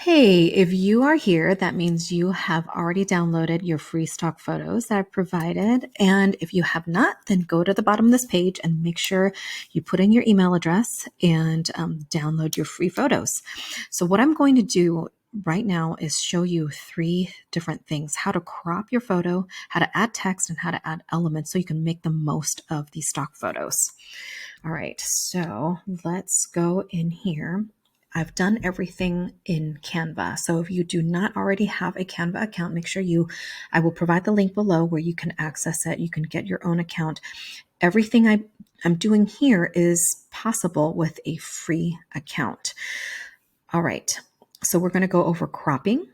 Hey, if you are here, that means you have already downloaded your free stock photos that I've provided. And if you have not, then go to the bottom of this page and make sure you put in your email address and download your free photos. So what I'm going to do right now is show you three different things: how to crop your photo, how to add text, and how to add elements so you can make the most of these stock photos. All right, so let's go in here. I've done everything in Canva. So if you do not already have a Canva account, make sure I will provide the link below where you can access it. You can get your own account. Everything I'm doing here is possible with a free account. All right, so we're going to go over cropping.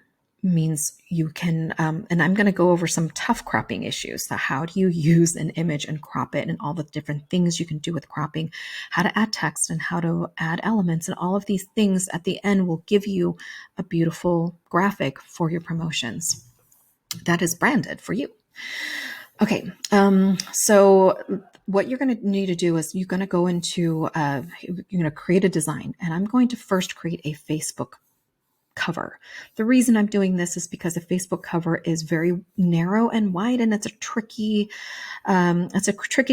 Means you can, and I'm going to go over some tough cropping issues. So how do you use an image and crop it, and all the different things you can do with cropping, how to add text and how to add elements, and all of these things at the end will give you a beautiful graphic for your promotions that is branded for you. Okay, so what you're going to need to do is you're going to go into, you're going to create a design, and I'm going to first create a Facebook cover. The reason I'm doing this is because a Facebook cover is very narrow and wide, and it's a tricky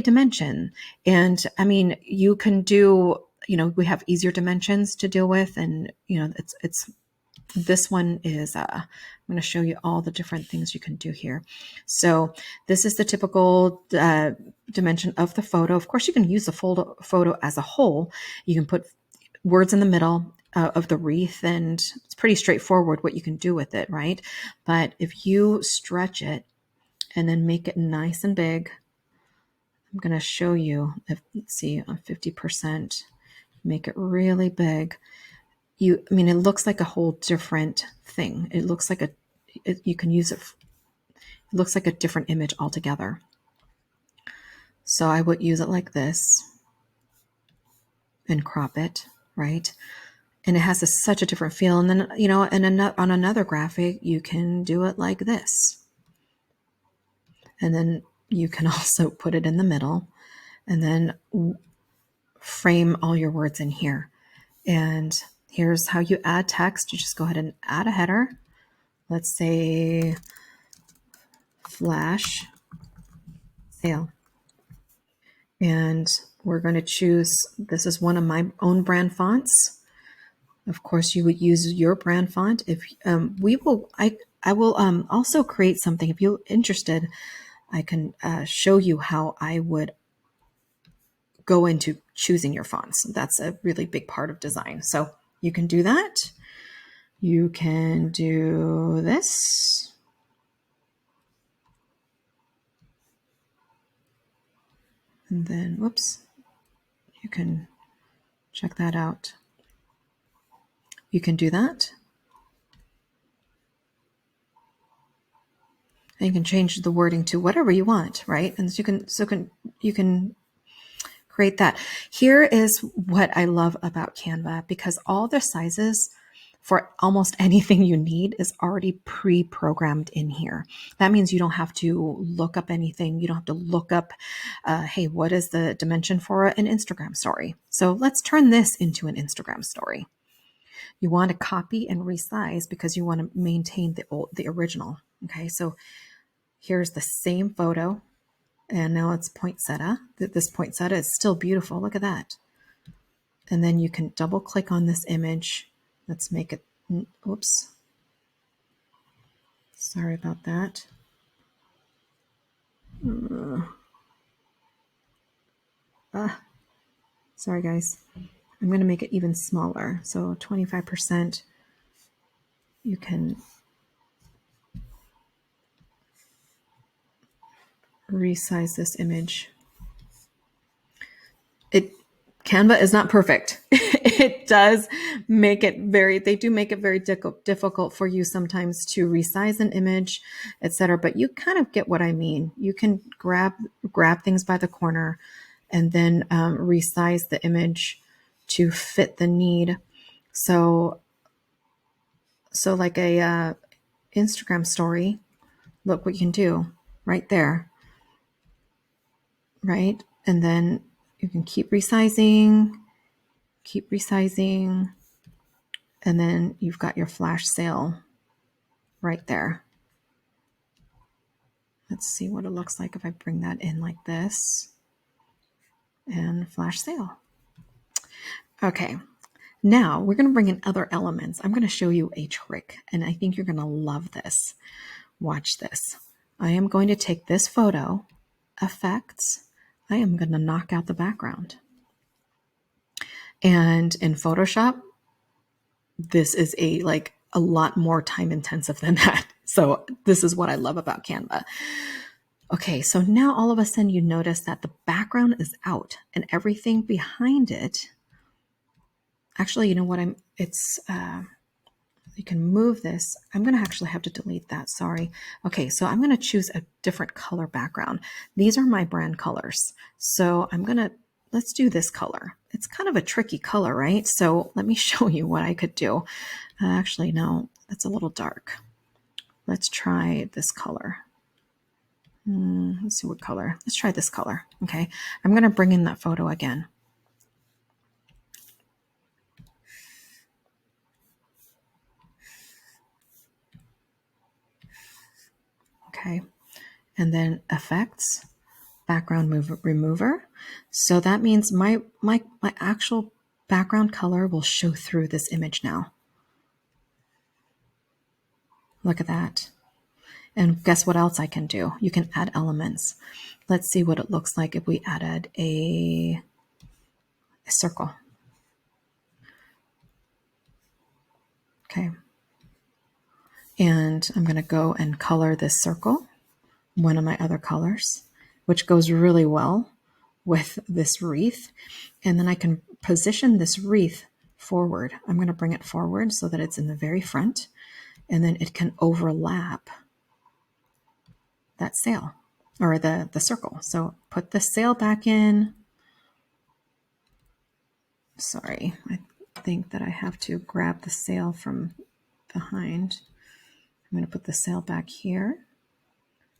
dimension. And I mean, you can do, we have easier dimensions to deal with, and it's this one is, I'm going to show you all the different things you can do here. So this is the typical dimension of the photo. Of course, you can use the photo as a whole. You can put words in the middle of the wreath, and it's pretty straightforward what you can do with it, right? But if you stretch it and then make it nice and big, I'm going to show you, let's see, on 50%, make it really big. It looks like a whole different thing. It looks like you can use it. It looks like a different image altogether. So I would use it like this and crop it, right? And it has such a different feel. And then, on another graphic, you can do it like this. And then you can also put it in the middle and then frame all your words in here. And here's how you add text. You just go ahead and add a header. Let's say flash sale. And we're going to choose, this is one of my own brand fonts. Of course, you would use your brand font. If I will also create something. If you're interested, I can show you how I would go into choosing your fonts. That's a really big part of design. So you can do that. You can do this. And then, whoops, you can check that out. You can do that. And you can change the wording to whatever you want, right? And you can create that. Here is what I love about Canva, because all the sizes for almost anything you need is already pre-programmed in here. That means you don't have to look up anything. You don't have to look up, hey, what is the dimension for an Instagram story? So let's turn this into an Instagram story. You want to copy and resize because you want to maintain the original. Okay, so here's the same photo, and now it's poinsettia. This poinsettia is still beautiful. Look at that. And then you can double click on this image. Let's make it, oops. Sorry about that. Sorry guys. I'm going to make it even smaller. So 25%, you can resize this image. Canva is not perfect. It does make it they do make it very difficult for you sometimes to resize an image, etc. But you kind of get what I mean. You can grab things by the corner and then resize the image to fit the need. So like a Instagram story, look what you can do right there, right? And then you can keep resizing, And then you've got your flash sale right there. Let's see what it looks like if I bring that in like this and flash sale. Okay, now we're going to bring in other elements. I'm going to show you a trick, and I think you're going to love this. Watch this. I am going to take this photo, effects. I am going to knock out the background. And in Photoshop, this is a lot more time intensive than that. So this is what I love about Canva. Okay, so now all of a sudden you notice that the background is out and everything behind it. Actually, you know what? You can move this. I'm going to actually have to delete that. Sorry. Okay, so I'm going to choose a different color background. These are my brand colors. So let's do this color. It's kind of a tricky color, right? So let me show you what I could do. Actually, no, that's a little dark. Let's try this color. Let's see what color. Let's try this color. Okay, I'm going to bring in that photo again. Okay, and then effects, background remover. So that means my actual background color will show through this image now. Look at that. And guess what else I can do? You can add elements. Let's see what it looks like if we added a circle. Okay. And I'm going to go and color this circle, one of my other colors, which goes really well with this wreath. And then I can position this wreath forward. I'm going to bring it forward so that it's in the very front, and then it can overlap that sail or the circle. So put the sail back in. Sorry, I think that I have to grab the sail from behind. I'm going to put the sail back here.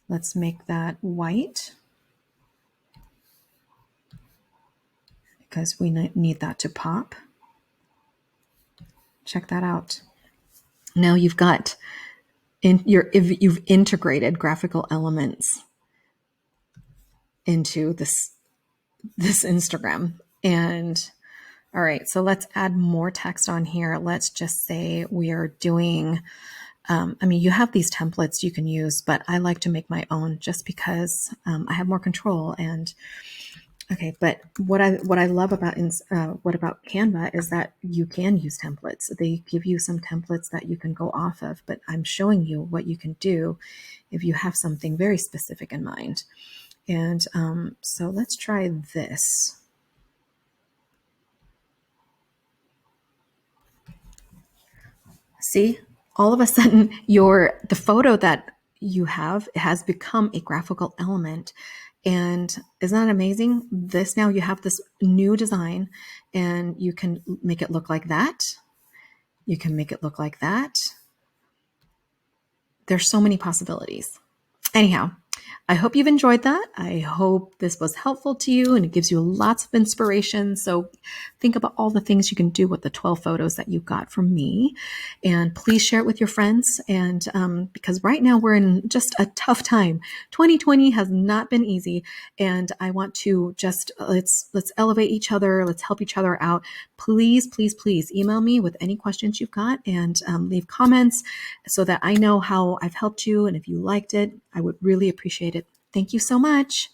Let's make that white because we need that to pop. Check that out. Now you've got you've integrated graphical elements into this Instagram. And all right, so let's add more text on here. Let's just say we are doing, you have these templates you can use, but I like to make my own just because I have more control. And okay, but what I love about Canva is that you can use templates. They give you some templates that you can go off of, but I'm showing you what you can do if you have something very specific in mind. And so let's try this. See, all of a sudden the photo that you have has become a graphical element. And isn't that amazing? Now you have this new design, and you can make it look like that. You can make it look like that. There's so many possibilities. Anyhow, I hope you've enjoyed that. I hope this was helpful to you and it gives you lots of inspiration. So think about all the things you can do with the 12 photos that you got from me. And please share it with your friends. And because right now we're in just a tough time. 2020 has not been easy. And I want to just, let's elevate each other. Let's help each other out. Please, please, please email me with any questions you've got and leave comments so that I know how I've helped you. And if you liked it, I would really appreciate it. Thank you so much.